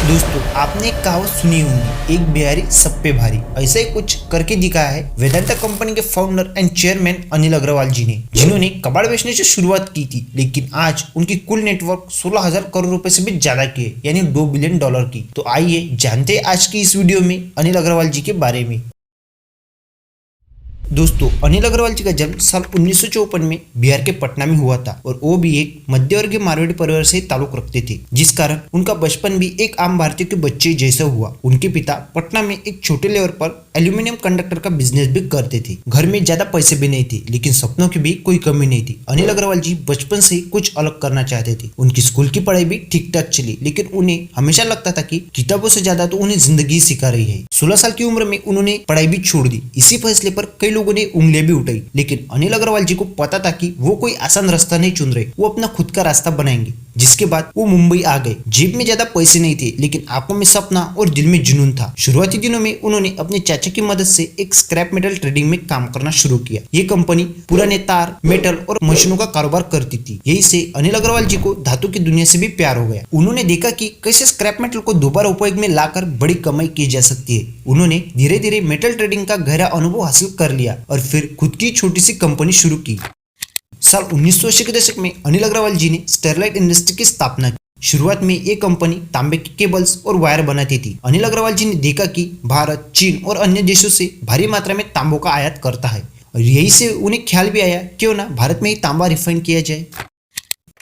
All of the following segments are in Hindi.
दोस्तों, आपने एक कहावत सुनी होगी, एक बिहारी सब पे भारी। ऐसा ही कुछ करके दिखाया है वेदांता कंपनी के founder and chairman Anil Agarwal ji ने, जिन्होंने कबाड़ बेचने से शुरुआत की थी, लेकिन आज उनकी कुल नेटवर्क 16,000 करोड़ रुपए से भी ज्यादा की है, यानी $2 बिलियन की। तो आइए जानते हैं आज की इस वीडियो में अनिल अग्रवाल जी के बारे में। दोस्तों, अनिल अग्रवाल जी का जन्म साल 1954 में बिहार के पटना में हुआ था और वो भी एक मध्यवर्गीय मारवाड़ी परिवार से ताल्लुक रखते थे, जिस कारण उनका बचपन भी एक आम भारतीय के बच्चे जैसा हुआ। उनके पिता पटना में एक छोटे लेवल पर एल्यूमिनियम कंडक्टर का बिजनेस भी करते थे। घर में ज्यादा पैसे भी नहीं थे, लेकिन सपनों की भी कोई कमी नहीं थी। अनिल अग्रवाल जी बचपन से ही कुछ अलग करना चाहते थे। उनकी स्कूल की पढ़ाई भी ठीक ठाक चली, लेकिन उन्हें हमेशा लगता था कि किताबों से ज्यादा तो उन्हें जिंदगी सिखा रही है। 16 साल की उम्र में उन्होंने पढ़ाई भी छोड़ दी। इसी फैसले पर कई लोगों ने उंगलियां भी उठाई, लेकिन अनिल अग्रवाल जी को पता था कि वो कोई आसान रास्ता नहीं चुन रहे, वो अपना खुद का रास्ता बनाएंगे। जिसके बाद वो मुंबई आ गए। जेब में ज्यादा पैसे नहीं थे, लेकिन आंखों में सपना और दिल में जुनून था। शुरुआती दिनों में उन्होंने अपने चाचा की मदद से एक स्क्रैप मेटल ट्रेडिंग में काम करना शुरू किया। ये कंपनी पुराने तार, मेटल और मशीनों का कारोबार करती थी। यही से अनिल अग्रवाल जी को धातु की दुनिया से भी प्यार हो गया। उन्होंने देखा कि कैसे स्क्रैप मेटल को दोबारा उपयोग में लाकर बड़ी कमाई की जा सकती है। उन्होंने धीरे धीरे मेटल ट्रेडिंग का गहरा अनुभव हासिल कर लिया और फिर खुद की छोटी सी कंपनी शुरू की। साल 1980 के दशक में अनिल अग्रवाल जी ने स्टरलाइट इंडस्ट्री की स्थापना की। शुरुआत में ये कंपनी तांबे के केबल्स और वायर बनाती थी। अनिल अग्रवाल जी ने देखा कि भारत, चीन और अन्य देशों से भारी मात्रा में तांबों का आयात करता है, और यही से उन्हें ख्याल भी आया क्यों ना भारत में ही तांबा रिफाइन किया जाए।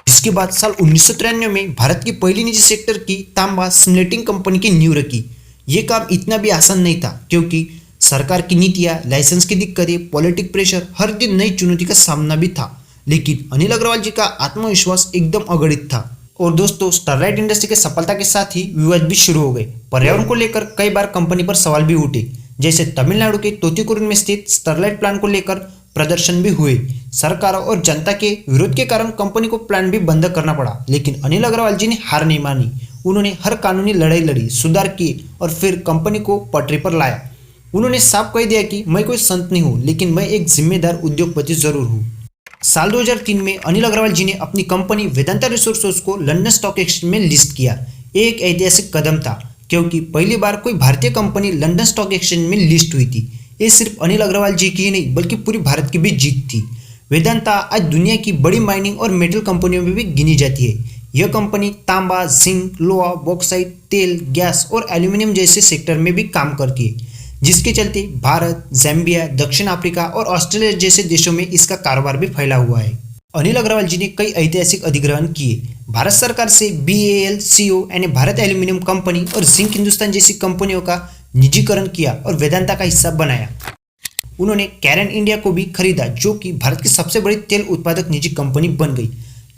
इसके बाद साल 1993 में भारत की पहली निजी सेक्टर की तांबा स्मेल्टिंग कंपनी की नींव रखी। ये काम इतना भी आसान नहीं था, क्योंकि सरकार की नीतियां, लाइसेंस की दिक्कतें, पॉलिटिक प्रेशर, हर दिन नई चुनौती का सामना भी था। लेकिन अनिल अग्रवाल जी का आत्मविश्वास एकदम अगणित था। और दोस्तों, स्टरलाइट इंडस्ट्री की सफलता के साथ ही विवाद भी शुरू हो गए। पर्यावरण को लेकर कई बार कंपनी पर सवाल भी उठे, जैसे तमिलनाडु के तूतुकुड़ी में स्थित स्टरलाइट प्लांट को लेकर प्रदर्शन भी हुए। सरकार और जनता के विरोध के कारण कंपनी को प्लांट भी बंद करना पड़ा, लेकिन अनिल अग्रवाल जी ने हार नहीं मानी। उन्होंने हर कानूनी लड़ाई लड़ी, सुधार किए और फिर कंपनी को पटरी पर लाया। उन्होंने साफ कह दिया कि मैं कोई संत नहीं हूँ, लेकिन मैं एक जिम्मेदार उद्योगपति जरूर हूँ। साल 2003 में अनिल अग्रवाल जी ने अपनी कंपनी वेदांता रिसोर्सेज को लंदन स्टॉक एक्सचेंज में लिस्ट किया। एक ऐतिहासिक कदम था, क्योंकि पहली बार कोई भारतीय कंपनी लंदन स्टॉक एक्सचेंज में लिस्ट हुई थी। ये सिर्फ अनिल अग्रवाल जी की ही नहीं, बल्कि पूरी भारत की भी जीत थी। वेदांता आज दुनिया की बड़ी माइनिंग और मेटल कंपनियों में भी गिनी जाती है। यह कंपनी तांबा, जिंक, लोहा, बॉक्साइट, तेल, गैस और एल्यूमिनियम जैसे सेक्टर में भी काम करती है, जिसके चलते भारत, ज़ैम्बिया, दक्षिण अफ्रीका और ऑस्ट्रेलिया जैसे देशों में इसका कारोबार भी फैला हुआ है। अनिल अग्रवाल जी ने कई ऐतिहासिक अधिग्रहण किए। भारत सरकार से BAL, CO यानी भारत एल्यूमिनियम कंपनी और जिंक हिंदुस्तान जैसी कंपनियों का निजीकरण किया और वेदांता का हिस्सा बनाया। उन्होंने कैरन इंडिया को भी खरीदा, जो कि भारत की सबसे बड़ी तेल उत्पादक निजी कंपनी बन गई।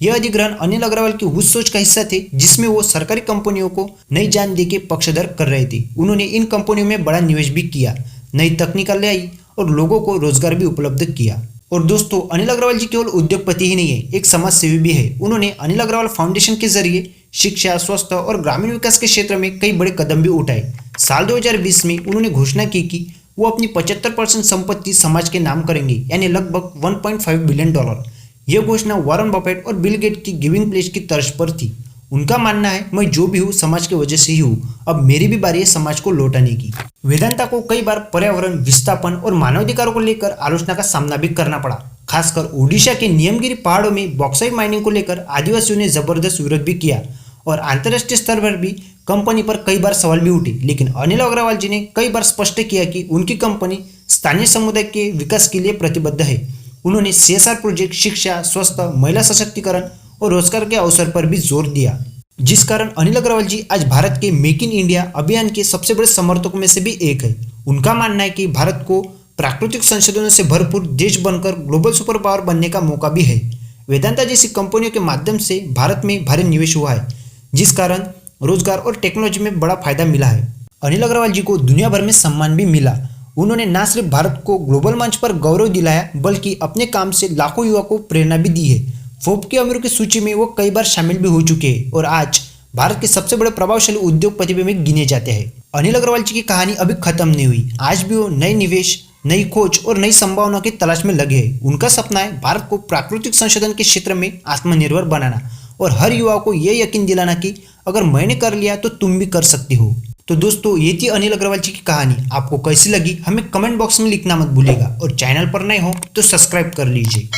यह अधिग्रहण अनिल अग्रवाल की उस सोच का हिस्सा थे, जिसमें वो सरकारी कंपनियों को नई जान देके पक्षधर कर रहे थे। उन्होंने इन कंपनियों में बड़ा निवेश भी किया, नई तकनीक ले आई और लोगों को रोजगार भी उपलब्ध किया। और दोस्तों, अनिल अग्रवाल जी केवल उद्योगपति ही नहीं है, एक समाज सेवी भी है। उन्होंने अनिल अग्रवाल फाउंडेशन के जरिए शिक्षा, स्वास्थ्य और ग्रामीण विकास के क्षेत्र में कई बड़े कदम भी उठाए। साल 2020 में उन्होंने घोषणा की कि वो अपनी 75% संपत्ति समाज के नाम करेंगे, यानी लगभग $1.5 बिलियन। यह घोषणा वॉरेन बफेट और बिल गेट की गिविंग प्लेज की तर्ज पर थी। उनका मानना है, मैं जो भी हूँ समाज की वजह से ही हूँ, अब मेरी भी बारी है समाज को लौटाने की। वेदांता को कई बार पर्यावरण, विस्थापन और मानवाधिकारों को लेकर आलोचना का सामना भी करना पड़ा। खासकर ओडिशा के नियमगिरी पहाड़ों में बॉक्साइट माइनिंग को लेकर आदिवासियों ने जबरदस्त विरोध भी किया और अंतर्राष्ट्रीय स्तर पर भी कंपनी पर कई बार सवाल भी उठे। लेकिन अनिल अग्रवाल जी ने कई बार स्पष्ट किया कि उनकी कंपनी स्थानीय समुदाय के विकास के लिए प्रतिबद्ध है। उन्होंने CSR प्रोजेक्ट, शिक्षा, स्वास्थ्य, महिला सशक्तिकरण और रोजगार के अवसर पर भी जोर दिया, जिस कारण अनिल अग्रवाल जी आज भारत के मेक इन इंडिया अभियान के सबसे बड़े समर्थकों में से भी एक है। उनका मानना है कि भारत को प्राकृतिक संसाधनों से भरपूर देश बनकर ग्लोबल सुपर पावर बनने का मौका भी है। वेदांता जैसी कंपनियों के माध्यम से भारत में भारी निवेश हुआ है, जिस कारण रोजगार और टेक्नोलॉजी में बड़ा फायदा मिला है। अनिल अग्रवाल जी को दुनिया भर में सम्मान भी मिला। उन्होंने न सिर्फ भारत को ग्लोबल मंच पर गौरव दिलाया, बल्कि अपने काम से लाखों युवा को प्रेरणा भी दी है। फोर्ब्स के अमीरों की सूची में वो कई बार शामिल भी हो चुके हैं और आज भारत के सबसे बड़े प्रभावशाली उद्योगपति में गिने जाते हैं। अनिल अग्रवाल जी की कहानी अभी खत्म नहीं हुई। आज भी वो नए निवेश, नई खोज और नई संभावनाओं की तलाश में लगे हैं। उनका सपना है भारत को प्राकृतिक संशोधन के क्षेत्र में आत्मनिर्भर बनाना और हर युवा को यह यकीन दिलाना कि अगर मैंने कर लिया तो तुम भी कर सकती हो। तो दोस्तों ये थी अनिल अग्रवाल जी की कहानी। आपको कैसी लगी हमें कमेंट बॉक्स में लिखना मत भूलिएगा और चैनल पर नए हो तो सब्सक्राइब कर लीजिए।